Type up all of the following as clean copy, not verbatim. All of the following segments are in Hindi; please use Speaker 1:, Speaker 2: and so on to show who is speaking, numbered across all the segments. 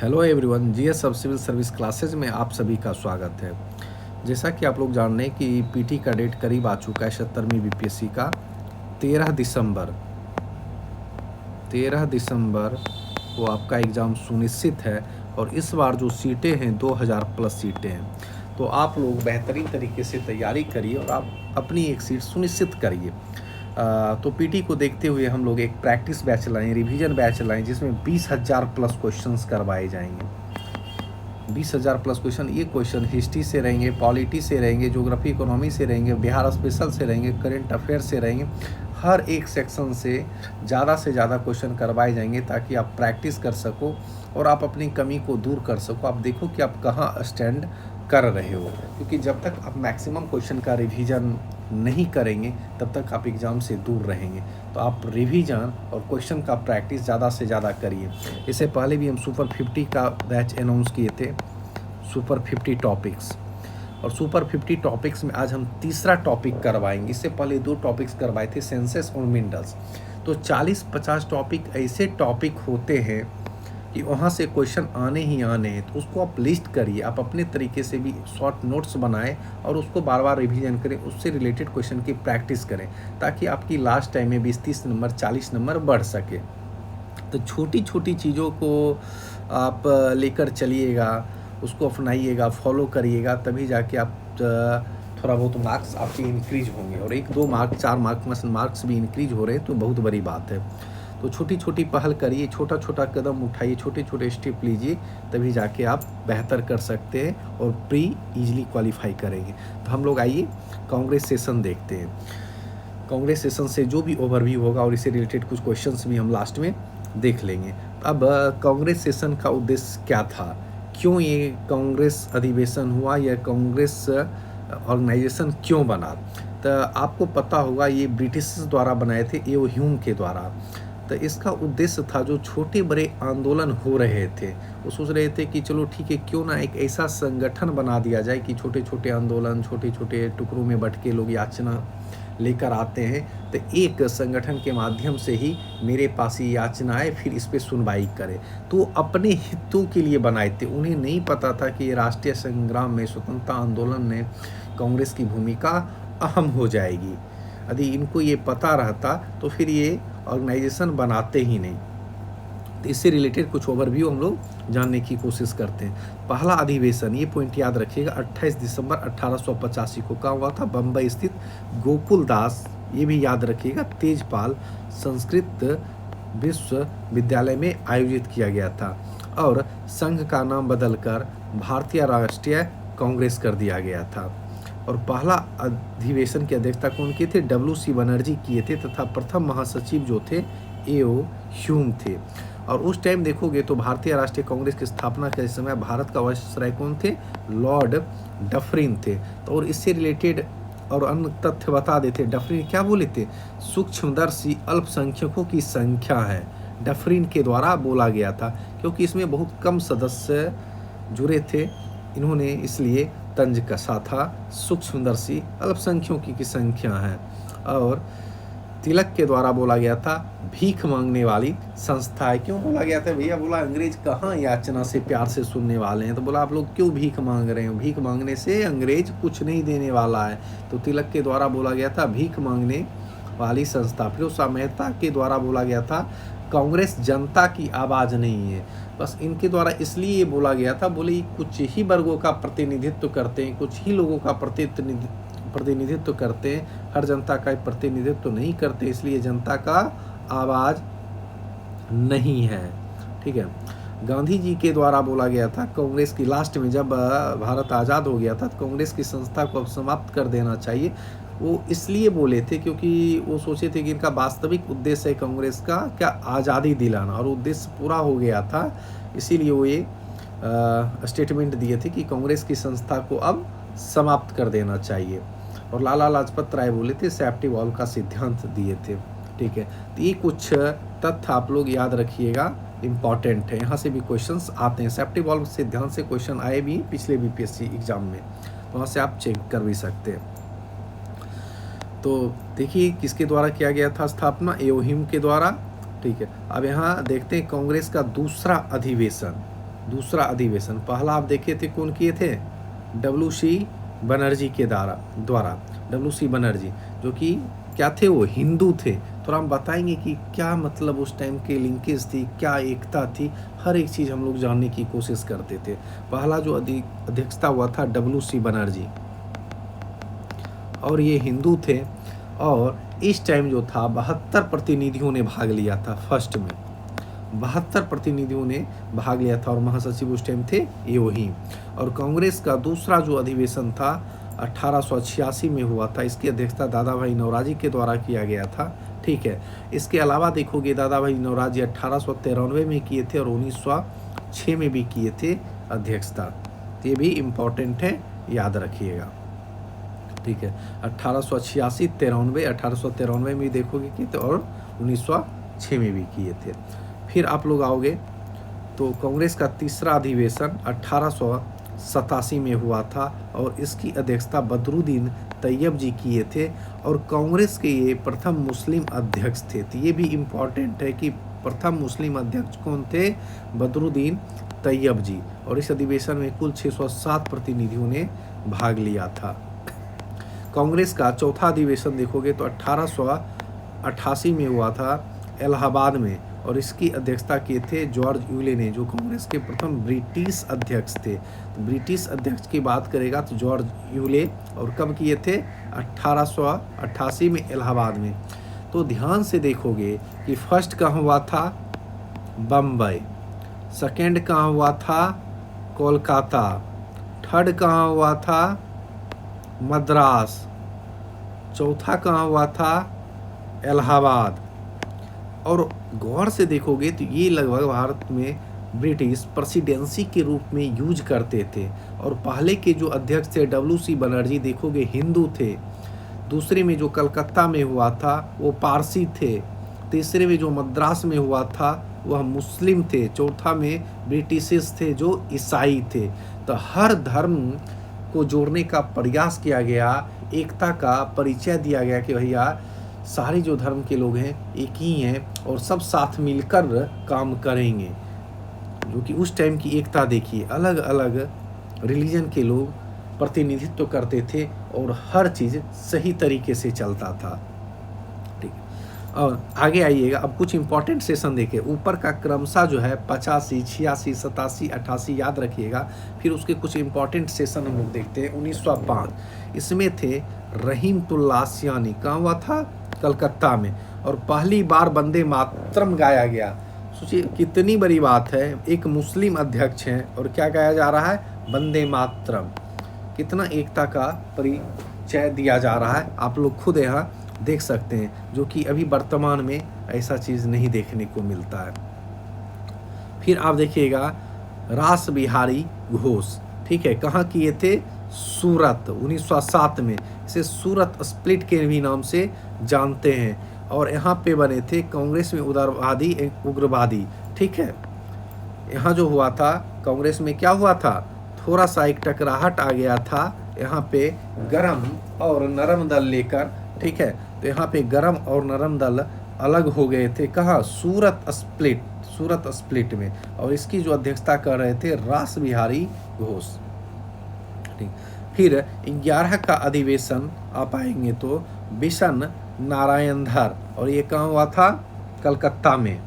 Speaker 1: हेलो एवरीवन, जीएस सब सिविल सर्विस क्लासेज में आप सभी का स्वागत है। जैसा कि आप लोग जान रहे हैं कि पीटी का डेट करीब आ चुका है 77वीं बीपीएससी का 13 दिसंबर वो आपका एग्ज़ाम सुनिश्चित है। और इस बार जो सीटें हैं 2000 प्लस सीटें हैं, तो आप लोग बेहतरीन तरीके से तैयारी करिए और आप अपनी एक सीट सुनिश्चित करिए। तो पीटी को देखते हुए हम लोग एक प्रैक्टिस बैच लाएँ, रिवीजन बैच लाएँ, जिसमें 20,000 प्लस क्वेश्चंस करवाए जाएंगे। 20,000 प्लस क्वेश्चन, ये क्वेश्चन हिस्ट्री से रहेंगे, पॉलिटी से रहेंगे, ज्योग्राफी इकोनॉमी से रहेंगे, बिहार स्पेशल से रहेंगे, करेंट अफेयर से रहेंगे। हर एक सेक्शन से ज़्यादा क्वेश्चन करवाए जाएंगे ताकि आप प्रैक्टिस कर सको और आप अपनी कमी को दूर कर सको। आप देखो कि आप कहाँ स्टैंड कर रहे हो, क्योंकि जब तक आप मैक्सिमम क्वेश्चन का रिवीजन नहीं करेंगे तब तक आप एग्ज़ाम से दूर रहेंगे। तो आप रिवीजन और क्वेश्चन का प्रैक्टिस ज़्यादा से ज़्यादा करिए। इससे पहले भी हम सुपर 50 का बैच अनाउंस किए थे, सुपर 50 टॉपिक्स, और सुपर 50 टॉपिक्स में आज हम तीसरा टॉपिक करवाएंगे। इससे पहले 2 टॉपिक्स करवाए थे, सेंसस और मिनरल्स। तो 40-50 टॉपिक ऐसे टॉपिक होते हैं कि वहाँ से क्वेश्चन आने ही आने हैं। तो उसको आप लिस्ट करिए, आप अपने तरीके से भी शॉर्ट नोट्स बनाएं और उसको बार बार रिवीजन करें, उससे रिलेटेड क्वेश्चन की प्रैक्टिस करें, ताकि आपकी लास्ट टाइम में 20-30 नंबर 40 नंबर बढ़ सके। तो छोटी छोटी चीज़ों को आप लेकर चलिएगा, उसको अपनाइएगा, फॉलो करिएगा, तभी जाके आप थोड़ा बहुत मार्क्स आपके इंक्रीज होंगे। और 1-2 मार्क्स 4 मार्क्स भी इंक्रीज हो रहे हैं तो बहुत बड़ी बात है। तो छोटी छोटी पहल करिए, छोटा छोटा कदम उठाइए, छोटे छोटे स्टेप लीजिए, तभी जाके आप बेहतर कर सकते हैं और प्री इजीली क्वालिफाई करेंगे। तो हम लोग आइए कांग्रेस सेशन देखते हैं। कांग्रेस सेशन से जो भी ओवरव्यू होगा और इससे रिलेटेड कुछ क्वेश्चंस भी हम लास्ट में देख लेंगे। अब कांग्रेस सेशन का उद्देश्य क्या था, क्यों ये कांग्रेस अधिवेशन हुआ, या कांग्रेस ऑर्गेनाइजेशन क्यों बना। तो आपको पता होगा ये ब्रिटिश द्वारा बनाए थे, एओ ह्यूम के द्वारा। तो इसका उद्देश्य था, जो छोटे बड़े आंदोलन हो रहे थे वो सोच रहे थे कि चलो ठीक है, क्यों ना एक ऐसा संगठन बना दिया जाए कि छोटे छोटे आंदोलन, छोटे छोटे टुकड़ों में बट के लोग याचना लेकर आते हैं, तो एक संगठन के माध्यम से ही मेरे पास ये याचना आए, फिर इस पर सुनवाई करें। तो अपने हितों के लिए बनाए थे। उन्हें नहीं पता था कि राष्ट्रीय संग्राम में, स्वतंत्रता आंदोलन में कांग्रेस की भूमिका अहम हो जाएगी। यदि इनको ये पता रहता तो फिर ये ऑर्गेनाइजेशन बनाते ही नहीं। तो इससे रिलेटेड कुछ ओवरव्यू हम लोग जानने की कोशिश करते हैं। पहला अधिवेशन, ये पॉइंट याद रखिएगा, 28 दिसंबर 1885 को कहाँ हुआ था, बम्बई स्थित गोकुल दास, ये भी याद रखिएगा, तेजपाल संस्कृत विश्वविद्यालय में आयोजित किया गया था। और संघ का नाम बदलकर भारतीय राष्ट्रीय कांग्रेस कर दिया गया था। और पहला अधिवेशन की अध्यक्षता कौन किए थे, WC बनर्जी किए थे, तथा प्रथम महासचिव जो थे एओ ह्यूम थे। और उस टाइम देखोगे तो भारतीय राष्ट्रीय कांग्रेस की स्थापना के समय भारत का वायसराय कौन थे, लॉर्ड डफरिन थे। तो और इससे रिलेटेड और अन्य तथ्य बता देते। डफरिन क्या बोले थे, सूक्ष्मदर्शी अल्पसंख्यकों की संख्या है, डफरिन के द्वारा बोला गया था, क्योंकि इसमें बहुत कम सदस्य जुड़े थे, इन्होंने इसलिए तंज कसा था, सूक्ष्मदर्शी अल्पसंख्यकों की संख्या है। और तिलक के द्वारा बोला गया था, भीख मांगने वाली संस्था है। क्यों बोला गया था भैया, बोला अंग्रेज कहाँ याचना से प्यार से सुनने वाले हैं, तो बोला आप लोग क्यों भीख मांग रहे हो, भीख मांगने से अंग्रेज कुछ नहीं देने वाला है। तो तिलक के द्वारा बोला गया था भीख मांगने वाली संस्था। फिरोज मेहता के द्वारा बोला गया था, कांग्रेस जनता की आवाज़ नहीं है। बस इनके द्वारा इसलिए बोला गया था, बोले कुछ ही वर्गों का प्रतिनिधित्व करते हैं, कुछ ही लोगों का प्रतिनिधित्व करते हैं, हर जनता का प्रतिनिधित्व नहीं करते, इसलिए जनता का आवाज़ नहीं है। ठीक है। गांधी जी के द्वारा बोला गया था, कांग्रेस की लास्ट में जब भारत आज़ाद हो गया था तो कांग्रेस की संस्था को अब समाप्त कर देना चाहिए। वो इसलिए बोले थे क्योंकि वो सोचे थे कि इनका वास्तविक उद्देश्य है कांग्रेस का क्या, आज़ादी दिलाना, और उद्देश्य पूरा हो गया था। इसीलिए वो ये स्टेटमेंट दिए थे कि कांग्रेस की संस्था को अब समाप्त कर देना चाहिए। और लाला लाजपत राय बोले थे, सेफ्टी वॉल का सिद्धांत दिए थे। ठीक है। तो ये कुछ तथ्य आप लोग याद रखिएगा, इम्पॉर्टेंट है, यहाँ से भी क्वेश्चंस आते हैं। सेफ्टी वॉल्व सिद्धांत से क्वेश्चन आए भी पिछले बीपीएससी एग्जाम में, वहाँ से आप चेक कर भी सकते हैं। तो देखिए किसके द्वारा किया गया था स्थापना, एओ ह्यूम के द्वारा। ठीक है। अब यहाँ देखते हैं कांग्रेस का दूसरा अधिवेशन। दूसरा अधिवेशन पहला आप देखे थे कौन किए थे, WC बनर्जी के द्वारा WC बनर्जी, जो कि क्या थे, वो हिंदू थे। तो हम बताएंगे कि क्या मतलब उस टाइम के लिंकेज थी, क्या एकता थी, हर एक चीज़ हम लोग जानने की कोशिश करते थे। पहला जो अध्यक्षता हुआ था WC बनर्जी, और ये हिंदू थे। और इस टाइम जो था 72 प्रतिनिधियों ने भाग लिया था, फर्स्ट में 72 प्रतिनिधियों ने भाग लिया था, और महासचिव उस टाइम थे ये वही। और कांग्रेस का दूसरा जो अधिवेशन था 1886 में हुआ था, इसकी अध्यक्षता दादा भाई नौरोजी के द्वारा किया गया था। ठीक है, इसके अलावा देखोगे दादा भाई नौरोजी 1893 में किए थे और 1906 में भी किए थे अध्यक्षता। ये भी इम्पोर्टेंट है, याद रखिएगा। ठीक है, 1886, 93, 1893 में देखोगे किए थे और 1906 में भी किए थे। फिर आप लोग आओगे तो कांग्रेस का तीसरा अधिवेशन 1887 में हुआ था, और इसकी अध्यक्षता बदरुद्दीन तैयब जी किए थे, और कांग्रेस के ये प्रथम मुस्लिम अध्यक्ष थे। तो ये भी इम्पॉर्टेंट है कि प्रथम मुस्लिम अध्यक्ष कौन थे, बदरुद्दीन तैयब जी। और इस अधिवेशन में कुल 607 प्रतिनिधियों ने भाग लिया था। कांग्रेस का चौथा अधिवेशन देखोगे तो 1888 में हुआ था इलाहाबाद में, और इसकी अध्यक्षता किए थे जॉर्ज यूले ने, जो कांग्रेस के प्रथम ब्रिटिश अध्यक्ष थे। तो ब्रिटिश अध्यक्ष की बात करेगा तो जॉर्ज यूले, और कब किए थे, 1888 में इलाहाबाद में। तो ध्यान से देखोगे कि फर्स्ट कहाँ हुआ था, बम्बई, सेकेंड कहाँ हुआ था, कोलकाता, थर्ड कहाँ हुआ था, मद्रास, चौथा कहाँ हुआ था, इलाहाबाद। और गौर से देखोगे तो ये लगभग भारत में ब्रिटिश प्रेसिडेंसी के रूप में यूज करते थे। और पहले के जो अध्यक्ष थे WC बनर्जी देखोगे हिंदू थे, दूसरे में जो कलकत्ता में हुआ था वो पारसी थे, तीसरे में जो मद्रास में हुआ था वह मुस्लिम थे, चौथा में ब्रिटिशर्स थे जो ईसाई थे। तो हर धर्म को जोड़ने का प्रयास किया गया, एकता का परिचय दिया गया कि भैया सारे जो धर्म के लोग हैं एक ही हैं और सब साथ मिलकर काम करेंगे। जो कि उस टाइम की एकता देखिए, अलग अलग रिलीजन के लोग प्रतिनिधित्व करते थे और हर चीज़ सही तरीके से चलता था। ठीक, और आगे आइएगा, अब कुछ इंपॉर्टेंट सेशन देखें। ऊपर का क्रमशः जो है 85, 86, 87, 88 याद रखिएगा। फिर उसके कुछ इंपॉर्टेंट सेशन हम लोग देखते हैं। 1905 इसमें थे रहीमतुल्लाह सियानी, कहाँ हुआ था, कलकत्ता में, और पहली बार वंदे मातरम गाया गया। सोचिए कितनी बड़ी बात है, एक मुस्लिम अध्यक्ष हैं और क्या गाया जा रहा है, वंदे मातरम। कितना एकता का परिचय दिया जा रहा है, आप लोग खुद यहाँ देख सकते हैं, जो कि अभी वर्तमान में ऐसा चीज़ नहीं देखने को मिलता है। फिर आप देखिएगा रास बिहारी घोष, ठीक है, कहाँ किए थे, सूरत, 1907 में। इसे सूरत स्प्लिट के भी नाम से जानते हैं। और यहाँ पे बने थे कांग्रेस में उदारवादी उग्रवादी। ठीक है, यहाँ जो हुआ था कांग्रेस में क्या हुआ था, थोड़ा सा एक टकराहट आ गया था यहाँ पे गरम और नरम दल लेकर। ठीक है, तो यहाँ पे गरम और नरम दल अलग हो गए थे, कहाँ, सूरत स्प्लिट में। और इसकी जो अध्यक्षता कर रहे थे रास बिहारी घोष। फिर 11 का अधिवेशन आप आएंगे तो बिशन नारायण धर, और ये कहाँ हुआ था, कलकत्ता में।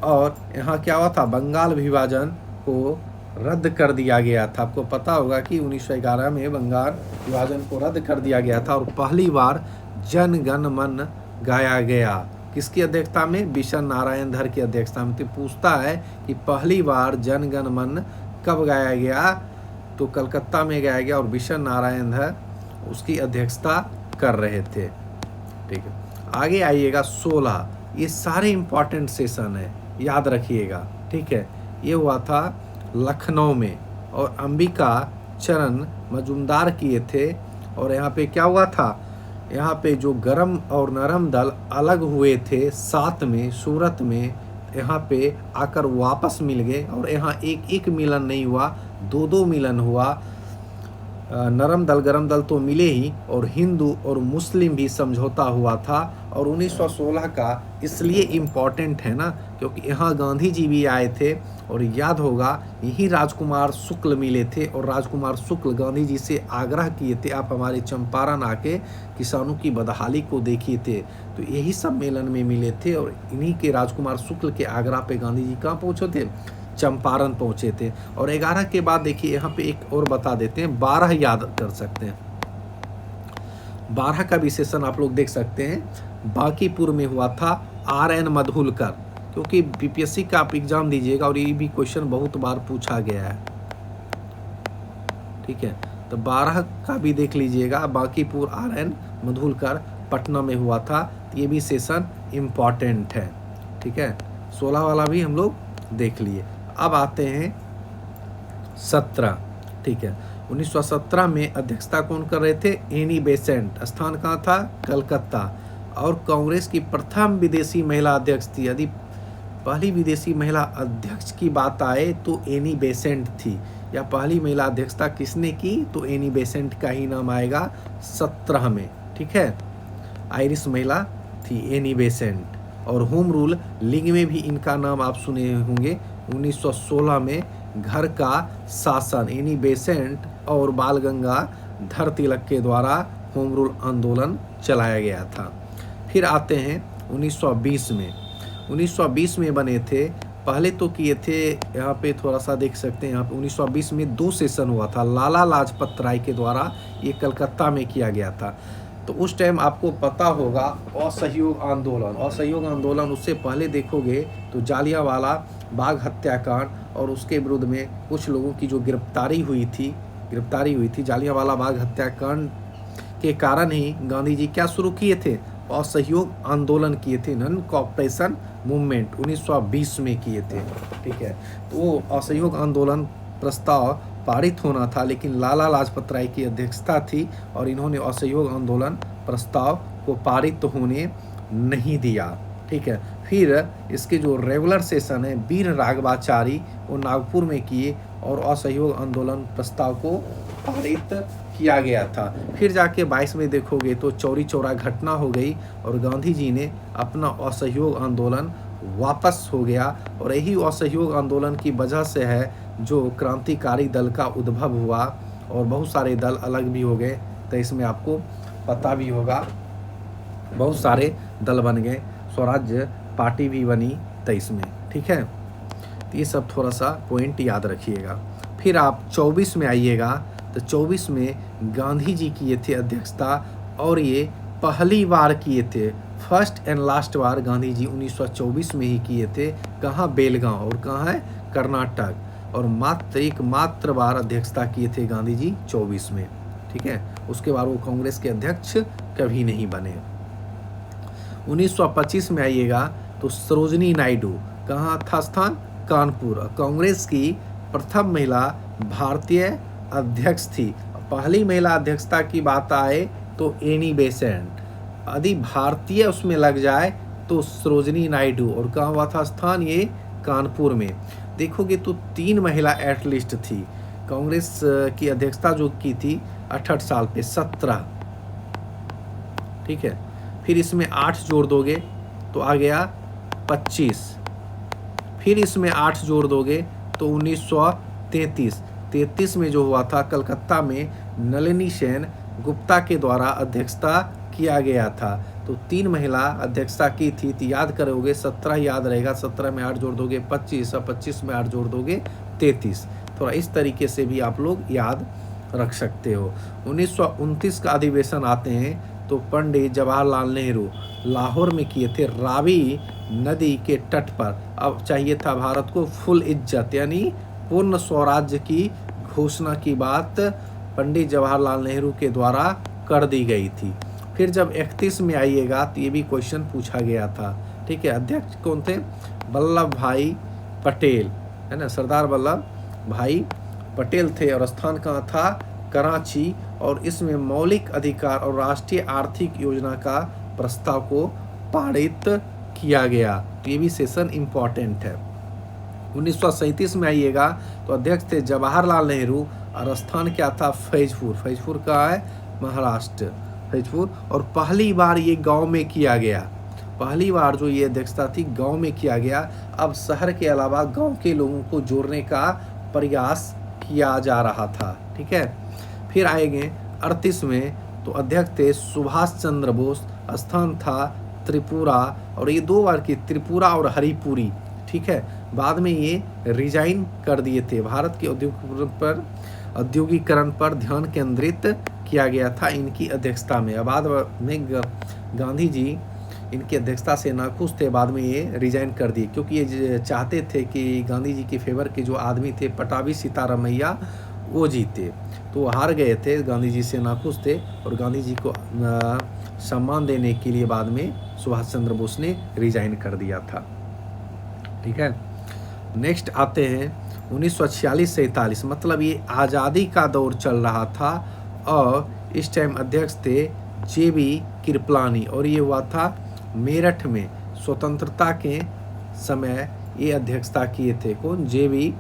Speaker 1: और यहाँ क्या हुआ था, बंगाल विभाजन को रद्द कर दिया गया था। आपको पता होगा कि 1911 में बंगाल विभाजन को रद्द कर दिया गया था, और पहली बार जन गण मन गाया गया। किसकी अध्यक्षता में, बिशन नारायण धर की अध्यक्षता में। तो पूछता है कि पहली बार जन गण मन कब गाया गया, तो कलकत्ता में गाया गया, और बिशन नारायण धर उसकी अध्यक्षता कर रहे थे। ठीक है, आगे आइएगा 16, ये सारे इंपॉर्टेंट सेशन है, याद रखिएगा। ठीक है, ये हुआ था लखनऊ में, और अंबिका चरण मजुमदार किए थे। और यहाँ पे क्या हुआ था, यहाँ पे जो गरम और नरम दल अलग हुए थे 7 में सूरत में, यहाँ पे आकर वापस मिल गए। और यहाँ एक मिलन नहीं हुआ, 2 मिलन हुआ। नरम दल गरम दल तो मिले ही, और हिंदू और मुस्लिम भी समझौता हुआ था। और 1916 का इसलिए इम्पॉर्टेंट है ना, क्योंकि यहाँ गांधी जी भी आए थे, और याद होगा यही राजकुमार शुक्ल मिले थे, और राजकुमार शुक्ल गांधी जी से आग्रह किए थे आप हमारे चंपारण आके किसानों की बदहाली को देखिए थे। तो यही सम्मेलन में मिले थे, और इन्हीं के राजकुमार शुक्ल के आग्रह पे गांधी जी कहाँ पहुँचे थे, चंपारण पहुंचे थे। और 11 के बाद देखिए यहाँ पे एक और बता देते हैं, 12 याद कर सकते हैं। 12 का भी सेशन आप लोग देख सकते हैं, बांकीपुर में हुआ था, RN मधुलकर, क्योंकि बीपीएससी का आप एग्जाम दीजिएगा और ये भी क्वेश्चन बहुत बार पूछा गया है। ठीक है, तो 12 का भी देख लीजिएगा, बांकीपुर RN मधुलकर पटना में हुआ था। ये भी सेशन इम्पॉर्टेंट है। ठीक है, 16 वाला भी हम लोग देख लिए। अब आते हैं 17। ठीक है, 1917 में अध्यक्षता कौन कर रहे थे, एनी बेसेंट, स्थान कहाँ था, कलकत्ता। और कांग्रेस की प्रथम विदेशी महिला अध्यक्ष थी। यदि पहली विदेशी महिला अध्यक्ष की बात आए तो एनी बेसेंट थी, या पहली महिला अध्यक्षता किसने की, तो एनी बेसेंट का ही नाम आएगा 17 में। ठीक है, आयरिश महिला थी एनी बेसेंट। और होम रूल लीग में भी इनका नाम आप सुने होंगे। 1916 में घर का शासन, एनी बेसेंट और बाल गंगाधर तिलक के द्वारा होम रूल आंदोलन चलाया गया था। फिर आते हैं 1920 में। 1920 में बने थे, पहले तो किए थे, यहाँ पे थोड़ा सा देख सकते हैं, यहाँ पे 1920 में 2 सेशन हुआ था। लाला लाजपत राय के द्वारा ये कलकत्ता में किया गया था। तो उस टाइम आपको पता होगा असहयोग आंदोलन, असहयोग आंदोलन उससे पहले देखोगे तो जालियांवाला बाग हत्याकांड, और उसके विरुद्ध में कुछ लोगों की जो गिरफ्तारी हुई थी जालियांवाला बाग हत्याकांड के कारण ही गांधी जी क्या शुरू किए थे, असहयोग आंदोलन किए थे, नॉन कॉपरेशन मूवमेंट 1920 में किए थे। ठीक है, तो वो असहयोग आंदोलन प्रस्ताव पारित होना था, लेकिन लाला लाजपत राय की अध्यक्षता थी और इन्होंने असहयोग आंदोलन प्रस्ताव को पारित होने नहीं दिया। ठीक है, फिर इसके जो रेगुलर सेशन है वीर राघवाचारी वो नागपुर में किए और असहयोग आंदोलन प्रस्ताव को पारित किया गया था। फिर जाके 22 में देखोगे तो चौरी चौरा घटना हो गई और गांधी जी ने अपना असहयोग आंदोलन वापस हो गया, और यही असहयोग आंदोलन की वजह से है जो क्रांतिकारी दल का उद्भव हुआ, और बहुत सारे दल अलग भी हो गए। तो इसमें आपको पता भी होगा बहुत सारे दल बन गए, स्वराज्य पार्टी भी बनी 23 में। ठीक है, तो ये सब थोड़ा सा पॉइंट याद रखिएगा। फिर आप 24 में आइएगा, तो 24 में गांधी जी किए थे अध्यक्षता, और ये पहली बार किए थे, फर्स्ट एंड लास्ट बार गांधी जी 1924 में ही किए थे। कहाँ, बेलगांव, और कहाँ है, कर्नाटक। और मात्र बार अध्यक्षता किए थे गांधी जी 24 में। ठीक है, उसके बाद वो कांग्रेस के अध्यक्ष कभी नहीं बने। 1925 में आइएगा तो सरोजनी नायडू, कहाँ था स्थान, कानपुर, कांग्रेस की प्रथम महिला भारतीय अध्यक्ष थी। पहली महिला अध्यक्षता की बात आए तो एनी बेसेंट, यदि भारतीय उसमें लग जाए तो सरोजनी नायडू, और कहाँ हुआ था स्थान, ये कानपुर में। देखोगे तो 3 महिला एटलिस्ट थी। कांग्रेस की अध्यक्षता जो की थी 68 साल पे 17। ठीक है, फिर इसमें 8 जोड़ दोगे तो आ गया 25, फिर इसमें 8 जोड़ दोगे तो 1933। 33 में जो हुआ था कलकत्ता में नलिनी सेन गुप्ता के द्वारा अध्यक्षता किया गया था। तो 3 महिला अध्यक्षता की थी, तो याद करोगे 17 याद रहेगा, 17 में 8 जोड़ दोगे 25, और 25 में 8 जोड़ दोगे 33। थोड़ा इस तरीके से भी आप लोग याद रख सकते हो। 1929 का अधिवेशन आते हैं तो पंडित जवाहरलाल नेहरू लाहौर में किए थे, रावी नदी के तट पर। अब चाहिए था भारत को फुल इज्जत, यानी पूर्ण स्वराज्य की घोषणा की बात पंडित जवाहरलाल नेहरू के द्वारा कर दी गई थी। फिर जब 31 में आइएगा तो ये भी क्वेश्चन पूछा गया था। ठीक है, अध्यक्ष कौन थे, वल्लभ भाई पटेल, है ना, सरदार वल्लभ भाई पटेल थे, और स्थान कहाँ था, कराची। और इसमें मौलिक अधिकार और राष्ट्रीय आर्थिक योजना का प्रस्ताव को पारित किया गया। तो ये भी सेशन इम्पॉर्टेंट है। 1937 में आइएगा तो अध्यक्ष थे जवाहरलाल नेहरू, और स्थान क्या था, फैजपुर। फैजपुर कहाँ है, महाराष्ट्र, फैजपुर। और पहली बार ये गांव में किया गया, पहली बार जो ये अध्यक्षता थी गांव में किया गया। अब शहर के अलावा गांव के लोगों को जोड़ने का प्रयास किया जा रहा था, ठीक है। फिर आएंगे 38 में, तो अध्यक्ष थे सुभाष चंद्र बोस, स्थान था त्रिपुरा, और ये 2 बार की त्रिपुरा और हरिपुरी, ठीक है। बाद में ये रिजाइन कर दिए थे। भारत के औद्योगिकरण पर ध्यान केंद्रित किया गया था इनकी अध्यक्षता में। बाद में गांधी जी इनकी अध्यक्षता से नाखुश थे, बाद में ये रिजाइन कर दिए, क्योंकि ये चाहते थे कि गांधी जी के फेवर के जो आदमी थे पटाभी सीतारामैया, वो जीते, तो हार गए थे, गांधी जी से नाखुश थे, और गांधी जी को सम्मान देने के लिए बाद में सुभाष चंद्र बोस ने रिजाइन कर दिया था, ठीक है। नेक्स्ट आते हैं 1946 से 41, मतलब ये आज़ादी का दौर चल रहा था, और इस टाइम अध्यक्ष थे JB कृपलानी, और ये हुआ था मेरठ में। स्वतंत्रता के समय ये अध्यक्षता किए थे कौन, JB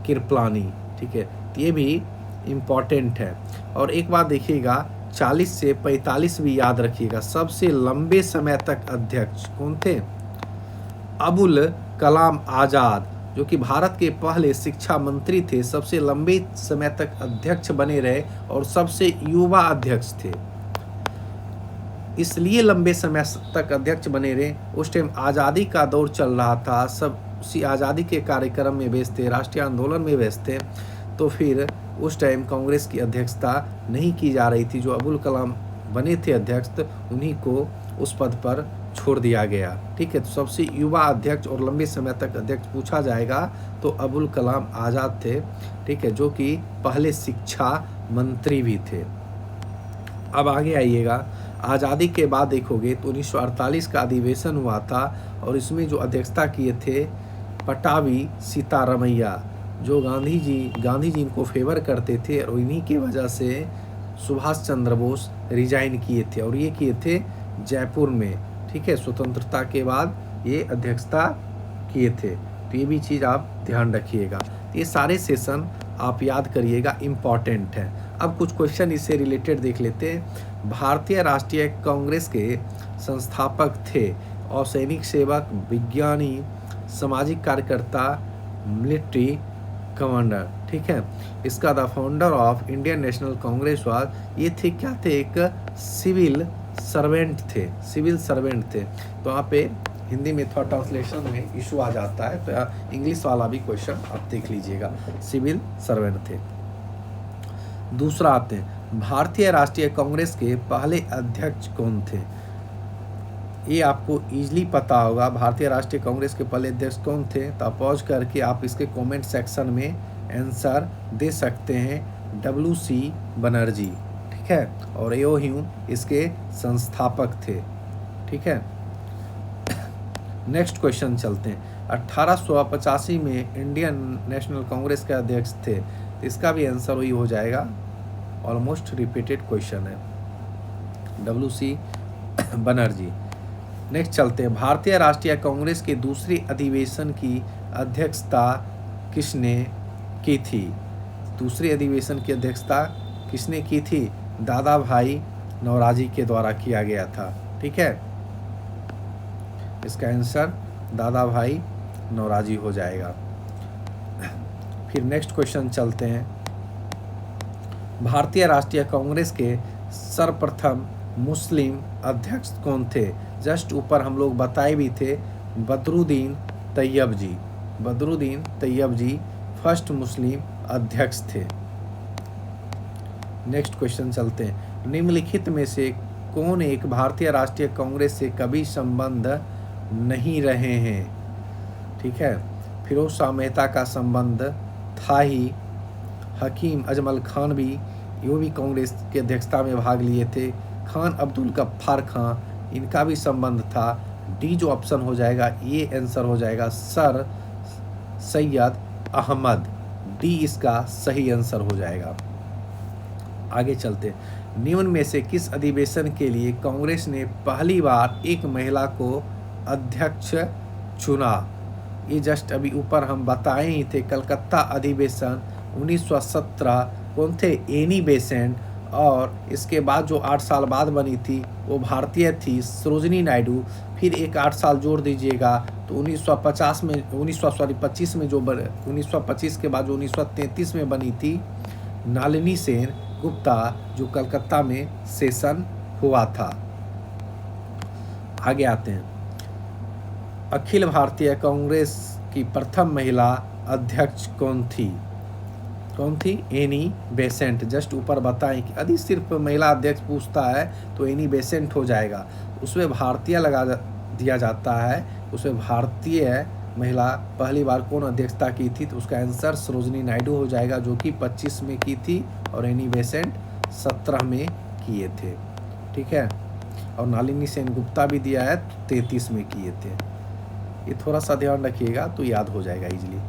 Speaker 1: कृपलानी, ठीक है। तो ये भी इम्पॉर्टेंट है। और एक बात देखिएगा, 40 से 45 भी याद रखिएगा, सबसे लंबे समय तक अध्यक्ष कौन थे, अबुल कलाम आज़ाद, जो कि भारत के पहले शिक्षा मंत्री थे, सबसे लंबे समय तक अध्यक्ष बने रहे और सबसे युवा अध्यक्ष थे। इसलिए लंबे समय तक अध्यक्ष बने रहे, उस टाइम आज़ादी का दौर चल रहा था, सब उसी आज़ादी के कार्यक्रम में व्यस्त थे, राष्ट्रीय आंदोलन में व्यस्त थे, तो फिर उस टाइम कांग्रेस की अध्यक्षता नहीं की जा रही थी। जो अबुल कलाम बने थे अध्यक्ष, उन्हीं को उस पद पर छोड़ दिया गया, ठीक है। तो सबसे युवा अध्यक्ष और लंबे समय तक अध्यक्ष पूछा जाएगा तो अबुल कलाम आज़ाद थे, ठीक है, जो कि पहले शिक्षा मंत्री भी थे। अब आगे आइएगा, आज़ादी के बाद देखोगे तो 1948 का अधिवेशन हुआ था, और इसमें जो अध्यक्षता किए थे पटाभी सीतारामैया, जो गांधी जी इनको फेवर करते थे, और इन्हीं की वजह से सुभाष चंद्र बोस रिजाइन किए थे, और ये किए थे जयपुर में, ठीक है। स्वतंत्रता के बाद ये अध्यक्षता किए थे, तो ये भी चीज़ आप ध्यान रखिएगा। ये सारे सेशन आप याद करिएगा, इम्पॉर्टेंट है। अब कुछ क्वेश्चन इससे रिलेटेड देख लेते हैं। भारतीय राष्ट्रीय कांग्रेस के संस्थापक थे, और सैनिक सेवक, विज्ञानी, सामाजिक कार्यकर्ता, मिलिट्री कमांडर, ठीक है। इसका the founder of Indian national Congress was, ये थे क्या थे, एक सिविल सर्वेंट थे, सिविल सर्वेंट थे। तो यहाँ पे हिंदी में थोड़ा ट्रांसलेशन में इशू आ जाता है, तो इंग्लिश वाला भी क्वेश्चन आप देख लीजिएगा, सिविल सर्वेंट थे। दूसरा आते हैं, भारतीय राष्ट्रीय कांग्रेस के पहले अध्यक्ष कौन थे। ये आपको इजीली पता होगा, भारतीय राष्ट्रीय कांग्रेस के पहले अध्यक्ष कौन थे, तो पॉज करके आप इसके कमेंट सेक्शन में आंसर दे सकते हैं, WC बनर्जी, ठीक है, और यो ह्यू इसके संस्थापक थे, ठीक है। नेक्स्ट क्वेश्चन चलते हैं। 1885 में इंडियन नेशनल कांग्रेस के अध्यक्ष थे, तो इसका भी आंसर वही हो जाएगा, ऑलमोस्ट रिपीटेड क्वेश्चन है, WC बनर्जी। नेक्स्ट चलते हैं, भारतीय राष्ट्रीय कांग्रेस के दूसरे अधिवेशन की अध्यक्षता किसने की थी। दूसरे अधिवेशन की अध्यक्षता किसने की थी, दादा भाई नौरोजी के द्वारा किया गया था, ठीक है। इसका आंसर दादा भाई नौरोजी हो जाएगा। फिर नेक्स्ट क्वेश्चन चलते हैं, भारतीय राष्ट्रीय कांग्रेस के सर्वप्रथम मुस्लिम अध्यक्ष कौन थे। जस्ट ऊपर हम लोग बताए भी थे, बदरुद्दीन तैयब जी, बदरुद्दीन तैयब जी फर्स्ट मुस्लिम अध्यक्ष थे। नेक्स्ट क्वेश्चन चलते हैं, निम्नलिखित में से कौन एक भारतीय राष्ट्रीय कांग्रेस से कभी संबंध नहीं रहे हैं, ठीक है। फिरोज शाह मेहता का संबंध था ही, हकीम अजमल खान भी, ये भी कांग्रेस की अध्यक्षता में भाग लिए थे, खान अब्दुल गफ्फार खां, इनका भी संबंध था। डी जो ऑप्शन हो जाएगा, ये आंसर हो जाएगा सर सैयद अहमद, डी इसका सही आंसर हो जाएगा। आगे चलते, निम्न में से किस अधिवेशन के लिए कांग्रेस ने पहली बार एक महिला को अध्यक्ष चुना। ये जस्ट अभी ऊपर हम बताए ही थे, कलकत्ता अधिवेशन 1917 कौन थे? Annie Besant. और इसके बाद जो 8 साल बाद बनी थी वो भारतीय थी, सरोजिनी नायडू। फिर एक 8 साल जोड़ दीजिएगा तो 1950 में 25 में जो 1925 के बाद जो 1933 में बनी थी नलिनी सेन गुप्ता, जो कलकत्ता में सेशन हुआ था। आगे आते हैं, अखिल भारतीय कांग्रेस की प्रथम महिला अध्यक्ष कौन थी? कौन थी? Annie Besant. जस्ट ऊपर बताएं कि यदि सिर्फ महिला अध्यक्ष पूछता है तो एनी बेसेंट हो जाएगा, उसमें भारतीय लगा दिया जाता है, उसमें भारतीय महिला पहली बार कौन अध्यक्षता की थी, तो उसका आंसर सरोजिनी नायडू हो जाएगा, जो कि 25 में की थी, और एनी बेसेंट 17 में किए थे। ठीक है, और नलिनी सेन गुप्ता भी दिया है, 33 में किए थे। ये थोड़ा सा ध्यान रखिएगा तो याद हो जाएगा इजीली।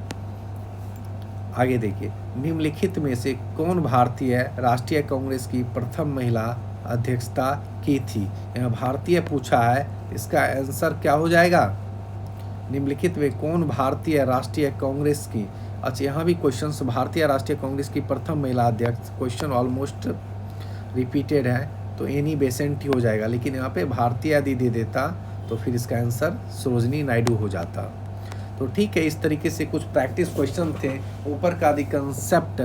Speaker 1: आगे देखिए, निम्नलिखित में से कौन भारतीय राष्ट्रीय कांग्रेस की प्रथम महिला अध्यक्षता की थी? यहाँ भारतीय पूछा है, इसका आंसर क्या हो जाएगा? निम्नलिखित में कौन भारतीय राष्ट्रीय कांग्रेस की, अच्छा यहाँ भी क्वेश्चंस भारतीय राष्ट्रीय कांग्रेस की प्रथम महिला अध्यक्ष, क्वेश्चन ऑलमोस्ट रिपीटेड है, तो एनी बेसेंट ही हो जाएगा, लेकिन यहाँ पे भारतीय यदि दे देता तो फिर इसका आंसर सरोजिनी नायडू हो जाता। तो ठीक है, इस तरीके से कुछ प्रैक्टिस क्वेश्चन थे, ऊपर का आदि कंसेप्ट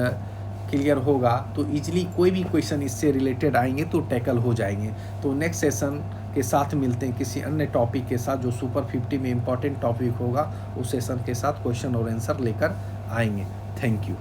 Speaker 1: क्लियर होगा तो इजीली कोई भी क्वेश्चन इससे रिलेटेड आएंगे तो टैकल हो जाएंगे। तो नेक्स्ट सेशन के साथ मिलते हैं किसी अन्य टॉपिक के साथ, जो सुपर 50 में इम्पॉर्टेंट टॉपिक होगा, उस सेशन के साथ क्वेश्चन और आंसर लेकर आएंगे। Thank you.